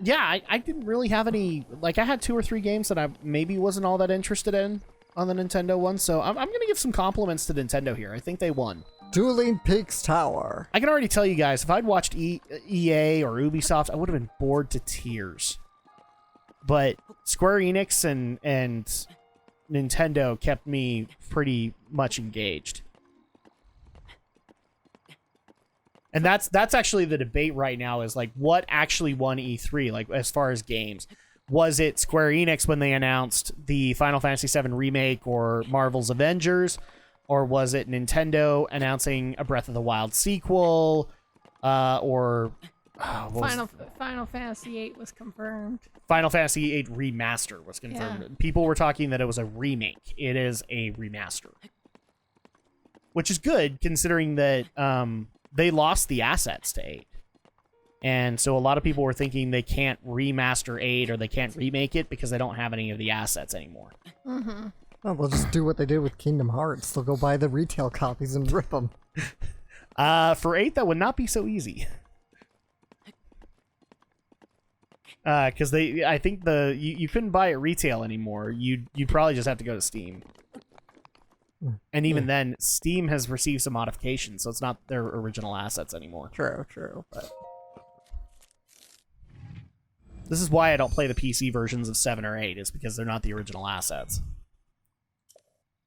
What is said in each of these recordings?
yeah, I didn't really have any, like, I had 2 or 3 games that I maybe wasn't all that interested in on the Nintendo one, so I'm going to give some compliments to Nintendo here. I think they won. Dueling Peaks Tower. I can already tell you guys, if I'd watched EA or Ubisoft, I would have been bored to tears. But Square Enix and Nintendo kept me pretty much engaged. And that's actually the debate right now, is like, what actually won E3, like, as far as games? Was it Square Enix when they announced the Final Fantasy VII Remake or Marvel's Avengers? Or was it Nintendo announcing a Breath of the Wild sequel? Final Fantasy VIII was confirmed. Final Fantasy VIII Remaster was confirmed. Yeah. People were talking that it was a remake. It is a remaster. Which is good, considering that they lost the assets to 8. And so a lot of people were thinking they can't remaster 8 or they can't remake it because they don't have any of the assets anymore. Mm-hmm. Oh, we'll just do what they did with Kingdom Hearts. They'll go buy the retail copies and rip them. For 8, that would not be so easy. Because I think you couldn't buy it retail anymore. You'd probably just have to go to Steam. And even then, Steam has received some modifications, so it's not their original assets anymore. True. But this is why I don't play the PC versions of 7 or 8, is because they're not the original assets.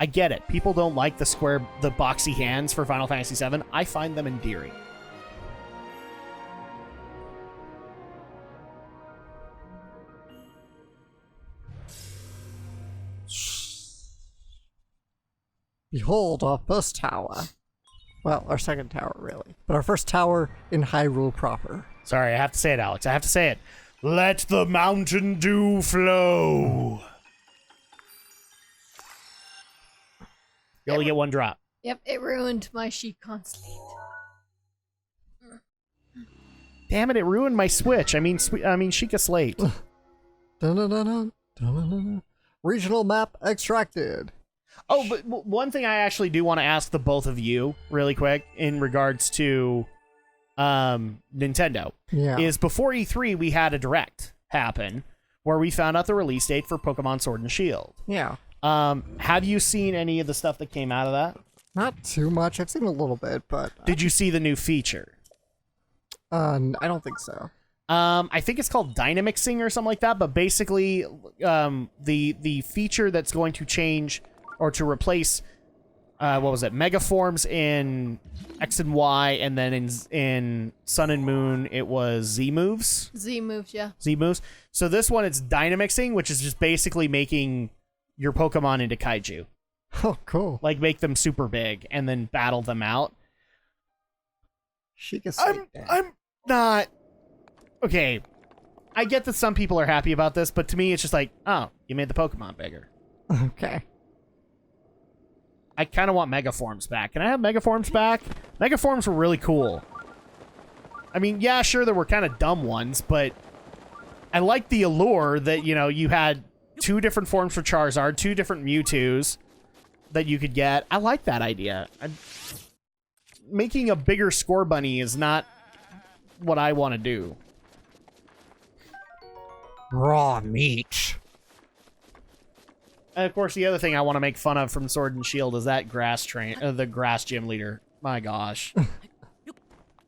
I get it. People don't like the boxy hands for Final Fantasy VII. I find them endearing. Behold our first tower. Well, our second tower, really. But our first tower in Hyrule proper. Sorry, I have to say it, Alex. I have to say it. Let the Mountain Dew flow. You only get 1 drop. Yep, it ruined my Shikon Slate. Damn it, it ruined my Switch. I mean Sheikah Slate. Dun-dun-dun-dun, dun-dun-dun-dun. Regional map extracted. Oh, but one thing I actually do want to ask the both of you really quick in regards to Nintendo is before E3 we had a direct happen where we found out the release date for Pokemon Sword and Shield. Yeah. Have you seen any of the stuff that came out of that? Not too much. I've seen a little bit, but... Did you see the new feature? I don't think so. I think it's called Dynamixing or something like that, but basically the feature that's going to change or to replace Megaforms in X and Y, and then in Sun and Moon it was Z moves. Z moves, yeah. Z moves. So this one it's Dynamixing, which is just basically making your Pokemon into kaiju. Oh, cool. Like make them super big and then battle them out. I'm not okay. I get that some people are happy about this, but to me it's just like, oh, you made the Pokemon bigger. Okay. I kind of want Megaforms back. Can I have Megaforms back? Megaforms were really cool. I mean, yeah, sure, there were kind of dumb ones, but I like the allure that, you know, you had 2 different forms for Charizard, 2 different Mewtwo's that you could get. I like that idea. Making a bigger Score Bunny is not what I want to do. Raw meat. And of course, the other thing I want to make fun of from Sword and Shield is that the grass gym leader. My gosh.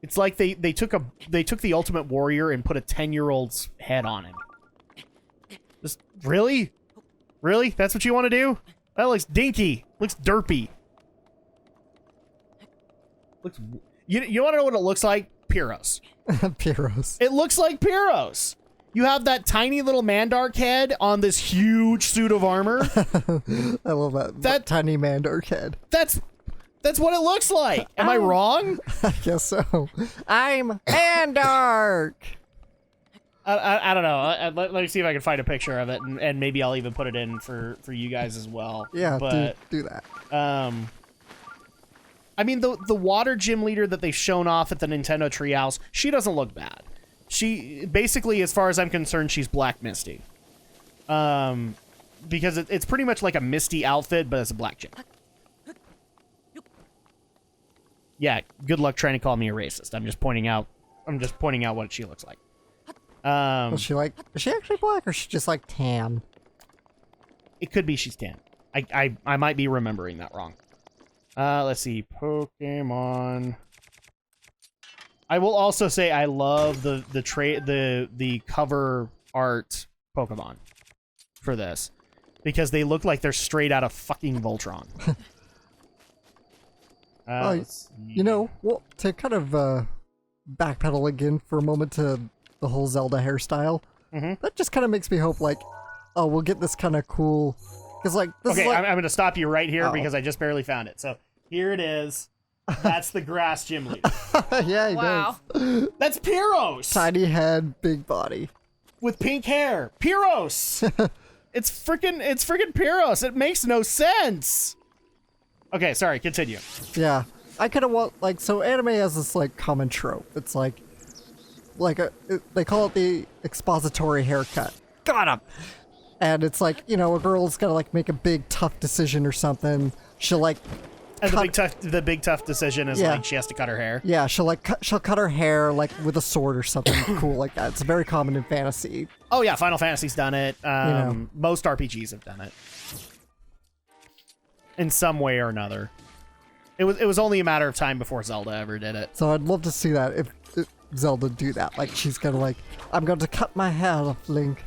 It's like they took the Ultimate Warrior and put a 10-year-old's head on him. Just really? Really? That's what you want to do? That looks dinky. Looks derpy. Looks. You want to know what it looks like? Pyros. Pyros. It looks like Pyros. You have that tiny little Mandark head on this huge suit of armor. I love that tiny Mandark head. That's what it looks like. Am I wrong? I guess so. I'm Mandark. I don't know. Let me see if I can find a picture of it, and maybe I'll even put it in for you guys as well. Yeah, but do that. I mean, the water gym leader that they've shown off at the Nintendo Treehouse, she doesn't look bad. She basically, as far as I'm concerned, she's Black Misty. Because it's pretty much like a Misty outfit, but it's a black gym. Yeah, good luck trying to call me a racist. I'm just pointing out what she looks like. Was she like? Is she actually black, or is she just like tan? It could be she's tan. I might be remembering that wrong. Let's see. Pokemon. I will also say I love the cover art Pokemon for this because they look like they're straight out of fucking Voltron. You know, well, to kind of backpedal again for a moment to the whole Zelda hairstyle, that just kind of makes me hope, like, oh, we'll get this kind of cool, because like this okay, is like, I'm going to stop you right here because I just barely found it. So here it is. That's the grass gym leader. yeah, he Wow. does. That's Pyros Tiny head, big body, with pink hair. Pyros. It's freaking Pyros. It makes no sense. Okay, sorry. Continue. Yeah, I kind of want, like, so anime has this like common trope. It's like they call it the expository haircut. Got him. And it's like, you know, a girl's gotta like make a big tough decision or something. She'll like. And the big tough decision is like she has to cut her hair. Yeah, she'll cut her hair like with a sword or something cool like that. It's very common in fantasy. Oh yeah, Final Fantasy's done it. know. Most RPGs have done it in some way or another. It was only a matter of time before Zelda ever did it. So I'd love to see that if Zelda do that. Like she's gonna like, I'm going to cut my hair off, Link.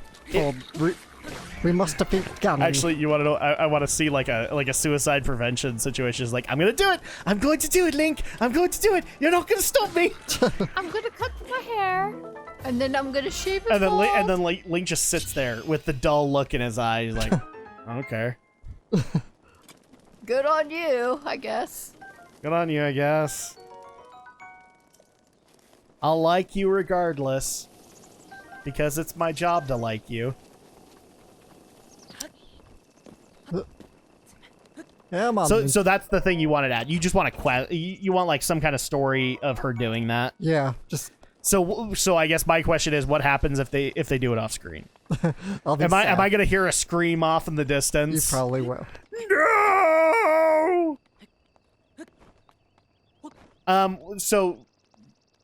We must defeat Ganon. Actually, you want to know? I want to see like a suicide prevention situation. It's like, I'm gonna do it. I'm going to do it, Link. I'm going to do it. You're not gonna stop me. I'm gonna cut my hair, and then I'm gonna shave it. And then Link just sits there with the dull look in his eye. He's like, okay. Good on you, I guess. Good on you, I guess. I'll like you regardless, because it's my job to like you. Yeah, Mom. So that's the thing you wanted to add. You just want you want like some kind of story of her doing that. Yeah, just. So I guess my question is, what happens if they do it off screen? Am I gonna hear a scream off in the distance? You probably will. No. So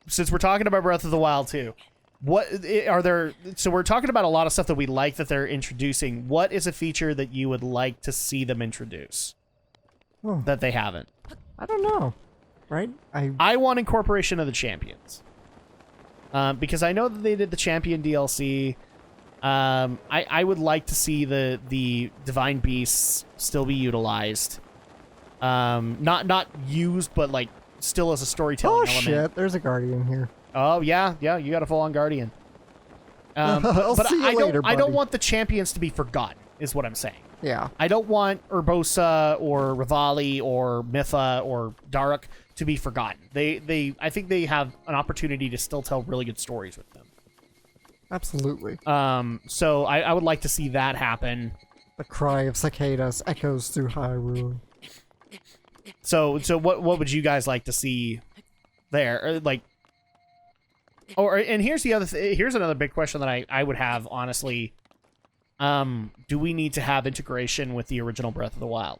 since we're talking about Breath of the Wild too, what are there? So we're talking about a lot of stuff that we like that they're introducing. What is a feature that you would like to see them introduce that they haven't? I don't know. Right? I want incorporation of the champions. Because I know that they did the champion DLC. I would like to see the divine beasts still be utilized. Not used, but like still as a storytelling element. Shit, there's a guardian here. Oh yeah, you got a full on guardian. But see you later, I don't buddy. want the champions to be forgotten, is what I'm saying. Yeah. I don't want Urbosa or Rivali or Mitha or Drak to be forgotten. I think they have an opportunity to still tell really good stories with them. Absolutely. So I would like to see that happen. The cry of cicadas echoes through Hyrule. So what would you guys like to see there? And here's the other here's another big question that I would have, honestly. Do we need to have integration with the original Breath of the Wild?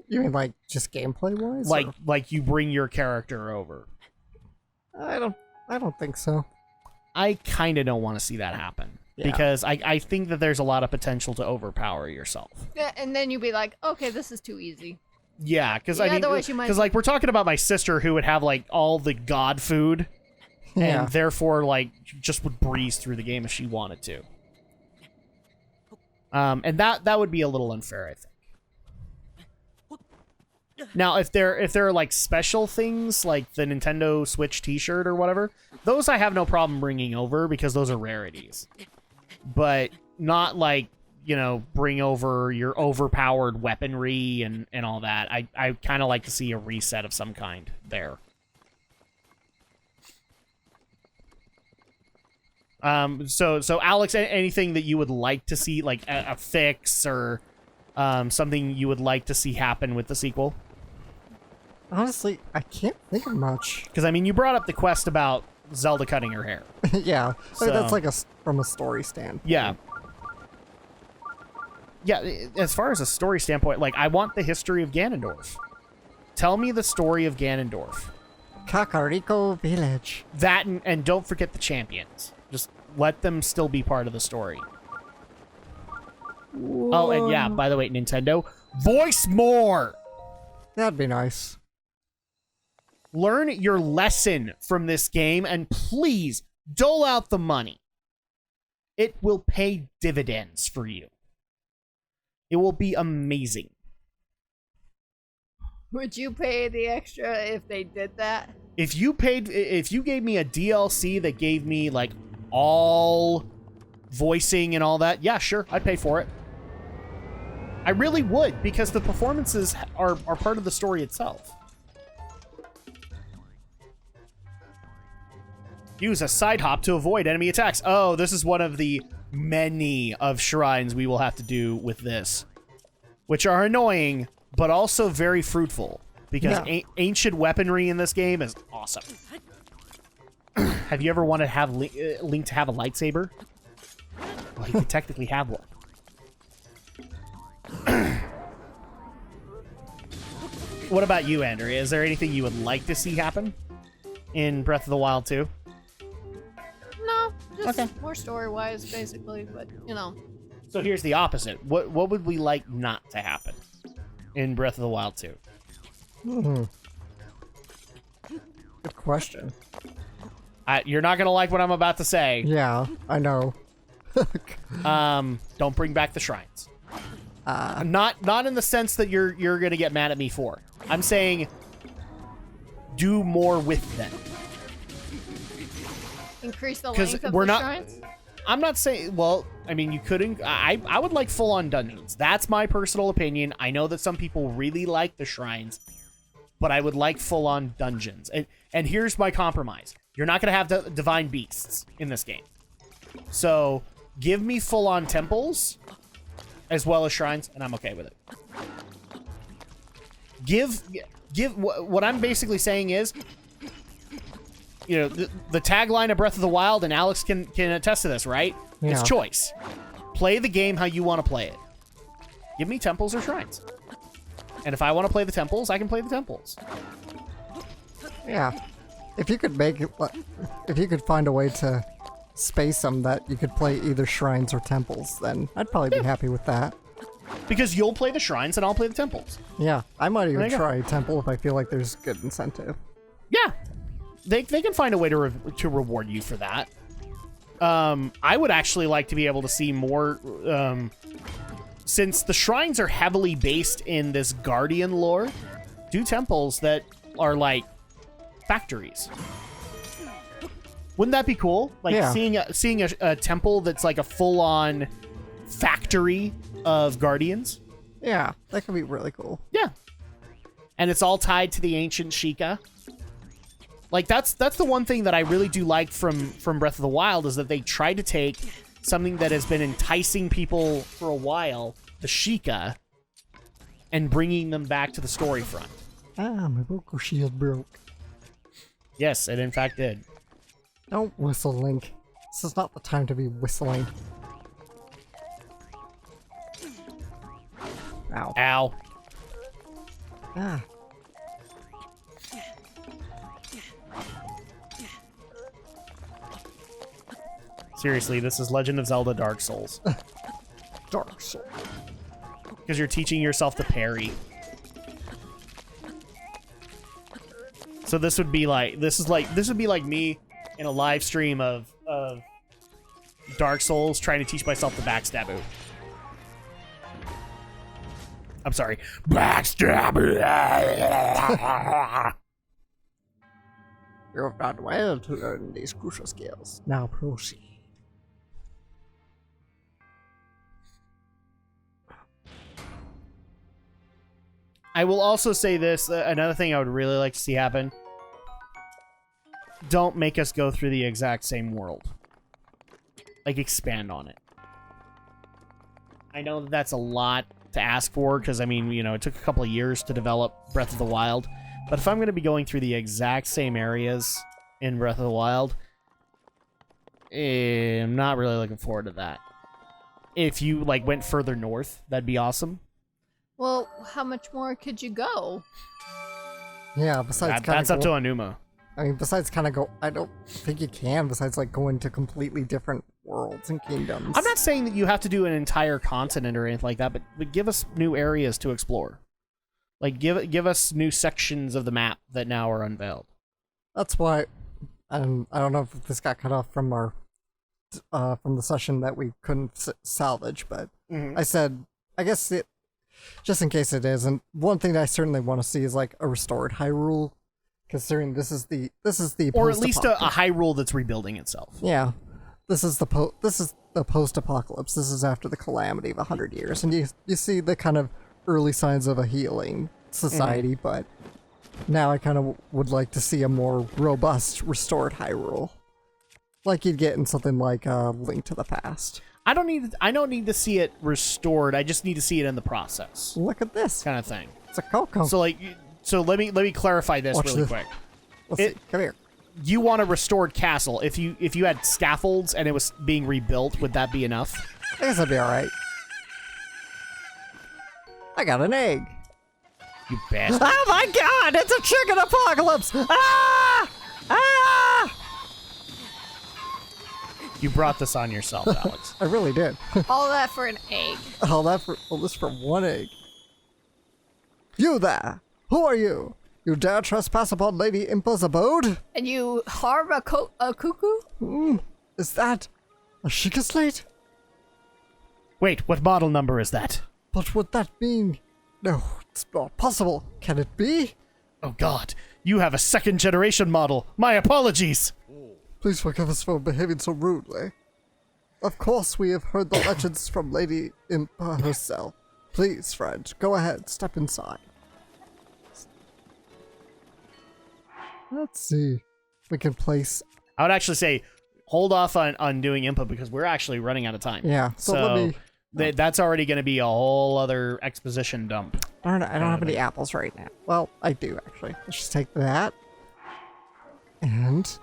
You mean like just gameplay wise? Like you bring your character over? I don't think so. I kind of don't want to see that happen. Yeah. Because I think that there's a lot of potential to overpower yourself. Yeah, and then you'd be like, okay, this is too easy. Yeah, because I mean, otherwise you might- because like we're talking about my sister who would have like all the god food, Yeah. and therefore like just would breeze through the game if she wanted to. And that would be a little unfair, I think. Now, if there are like special things like the Nintendo Switch T-shirt or whatever, those I have no problem bringing over because those are rarities. But not like, bring over your overpowered weaponry and all that. I kind of like to see a reset of some kind there. So Alex, anything that you would like to see, like a fix or something you would like to see happen with the sequel? Honestly, I can't think of much. Because I mean, you brought up the quest about Zelda cutting her hair. Yeah, So- that's like from a story standpoint. Yeah. Yeah, as far as a story standpoint, like, I want the history of Ganondorf. Tell me the story of Ganondorf. Kakariko Village. That and don't forget the champions. Just let them still be part of the story. Oh, and yeah, by the way, Nintendo, voice more! That'd be nice. Learn your lesson from this game and please dole out the money. It will pay dividends for you. It will be amazing. Would you pay the extra if they did that? If you gave me a DLC that gave me like all voicing and all that, yeah, sure, I'd pay for it. I really would, because the performances are part of the story itself. Use a side hop to avoid enemy attacks. Oh, this is one of the many of shrines we will have to do with this, which are annoying, but also very fruitful, because ancient weaponry in this game is awesome. Have you ever wanted to have Link to have a lightsaber? Well, he could technically have one. What about you, Andrea? Is there anything you would like to see happen in Breath of the Wild 2? No, just more story-wise, basically, but, you know. So here's the opposite. What would we like not to happen in Breath of the Wild 2? Good question. You're not going to like what I'm about to say. Yeah, I know. Don't bring back the shrines. Not in the sense that you're going to get mad at me for. I'm saying do more with them. Increase the length of we're the not, shrines? I'm not saying... Well, I mean, you couldn't... I would like full-on dungeons. That's my personal opinion. I know that some people really like the shrines, but I would like full-on dungeons. And here's my compromise. You're not going to have the divine beasts in this game. So, give me full-on temples as well as shrines, and I'm okay with it. What I'm basically saying is, you know, the tagline of Breath of the Wild, and Alex can attest to this, right? Yeah. It's choice. Play the game how you want to play it. Give me temples or shrines. And if I want to play the temples, I can play the temples. Yeah. If you could make it, if you could find a way to space them that you could play either shrines or temples, then I'd probably be happy with that. Because you'll play the shrines and I'll play the temples. Yeah, I might even There you go. try a temple if I feel like there's good incentive. Yeah. They can find a way to reward you for that. I would actually like to be able to see more, since the shrines are heavily based in this Guardian lore, do temples that are like factories. Wouldn't that be cool? Like seeing a temple that's like a full-on factory of Guardians. Yeah, that could be really cool. Yeah. And it's all tied to the ancient Sheikah. Like, that's the one thing that I really do like from Breath of the Wild, is that they tried to take something that has been enticing people for a while, the Sheikah, and bringing them back to the story front. Ah, my vocal shield broke. Yes, it in fact did. Don't whistle, Link. This is not the time to be whistling. Ow. Ow. Ah. Seriously, this is Legend of Zelda Dark Souls. Dark Soul. Because you're teaching yourself to parry. So this would be like, this would be like me in a live stream of Dark Souls trying to teach myself the backstaboo. I'm sorry. Backstaboo! You've done well to learn these crucial skills. Now proceed. I will also say this, another thing I would really like to see happen. Don't make us go through the exact same world. Like, expand on it. I know that that's a lot to ask for, because, I mean, you know, it took a couple of years to develop Breath of the Wild. But if I'm going to be going through the exact same areas in Breath of the Wild, I'm not really looking forward to that. If you, like, went further north, that'd be awesome. Well, how much more could you go? Yeah, besides That's up kinda to Anuma. I mean, besides I don't think you can, besides like going to completely different worlds and kingdoms. I'm not saying that you have to do an entire continent or anything like that, but give us new areas to explore. Like, give us new sections of the map that now are unveiled. That's why, I don't know if this got cut off from our, from the session that we couldn't salvage, but I said, I guess it, just in case it is, and one thing that I certainly want to see is like a restored Hyrule, considering this is the or at least a Hyrule that's rebuilding itself. Yeah, this is the post-apocalypse. This is after the calamity of 100 years, and you see the kind of early signs of a healing society, but now I kind of would like to see a more robust, restored Hyrule, like you'd get in something like Link to the Past. I don't need to see it restored. I just need to see it in the process. Look at this kind of thing. It's a Coco. So let me clarify this really quick. Let's see. Come here. You want a restored castle. If you had scaffolds and it was being rebuilt, would that be enough? I guess that'd be alright. I got an egg. You bastard. Oh my god! It's a chicken apocalypse! Ah! Ah! You brought this on yourself, Alex. I really did. All that for an egg. All this for one egg. You there! Who are you? You dare trespass upon Lady Impa's abode? And you harm a cuckoo? Is that a Sheikah slate? Wait, what model number is that? What would that mean? No, it's not possible. Can it be? Oh god, you have a second generation model. My apologies. Please forgive us for behaving so rudely. Of course, we have heard the legends from Lady Impa herself. Please, friend, go ahead, step inside. Let's see. We can place... I would actually say hold off on doing input because we're actually running out of time. Yeah, so let me... That's already going to be a whole other exposition dump. Darn it, I don't have any apples right now. Well, I do, actually. Let's just take that. And...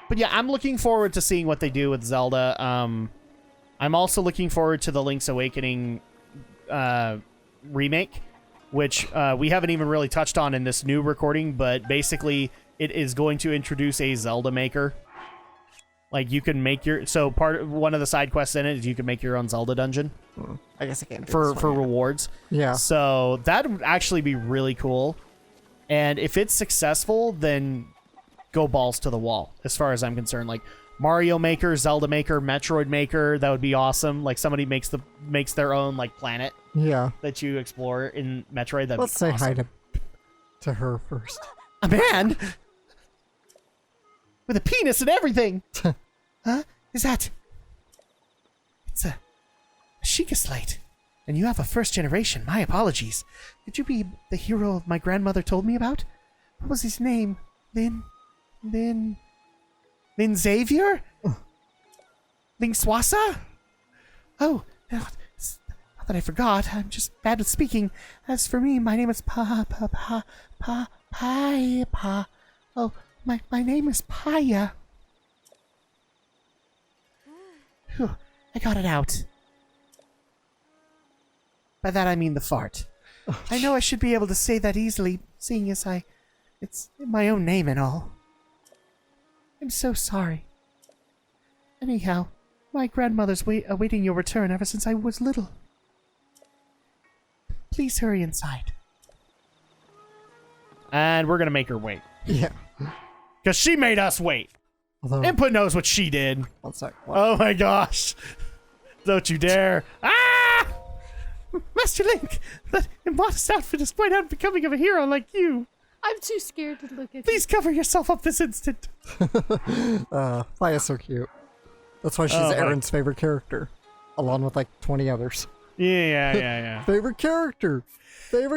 But yeah, I'm looking forward to seeing what they do with Zelda. I'm also looking forward to the Link's Awakening remake, which we haven't even really touched on in this new recording, but basically it is going to introduce a Zelda maker. Like, you can make your... So one of the side quests in it is you can make your own Zelda dungeon. I guess I can do for rewards. Yeah. So that would actually be really cool. And if it's successful, then go balls to the wall, as far as I'm concerned. Like, Mario Maker, Zelda Maker, Metroid Maker, that would be awesome. Like, somebody makes their own, like, planet that you explore in Metroid. That'd Let's be say awesome. hi to her first. A man? With a penis and everything. Huh? Is that... It's a Sheikah slate. And you have a first generation. My apologies. Could you be the hero my grandmother told me about? What was his name? Lin Xavier? Ling Swasa? Oh, not that I forgot. I'm just bad with speaking. As for me, my name is Pa. Oh, my name is Paya. Whew, I got it out. By that I mean the fart. I know I should be able to say that easily, seeing as it's my own name and all. I'm so sorry. Anyhow, my grandmother's awaiting your return ever since I was little. Please hurry inside. And we're gonna make her wait. Yeah. Because she made us wait. Although, Input knows what she did. one sec. What? Oh my gosh. Don't you dare. Ah! Master Link, that immodest outfit is quite unbecoming of a hero like you. I'm too scared to look at Please cover yourself up this instant. Maya's so cute. That's why she's Aaron's favorite character, along with like 20 others. Yeah. Favorite character. There you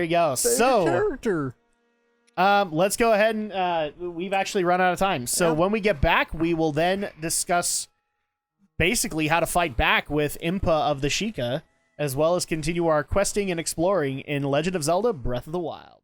go. Favorite character. Let's go ahead and we've actually run out of time. So when we get back, we will then discuss basically how to fight back with Impa of the Sheikah, as well as continue our questing and exploring in Legend of Zelda: Breath of the Wild.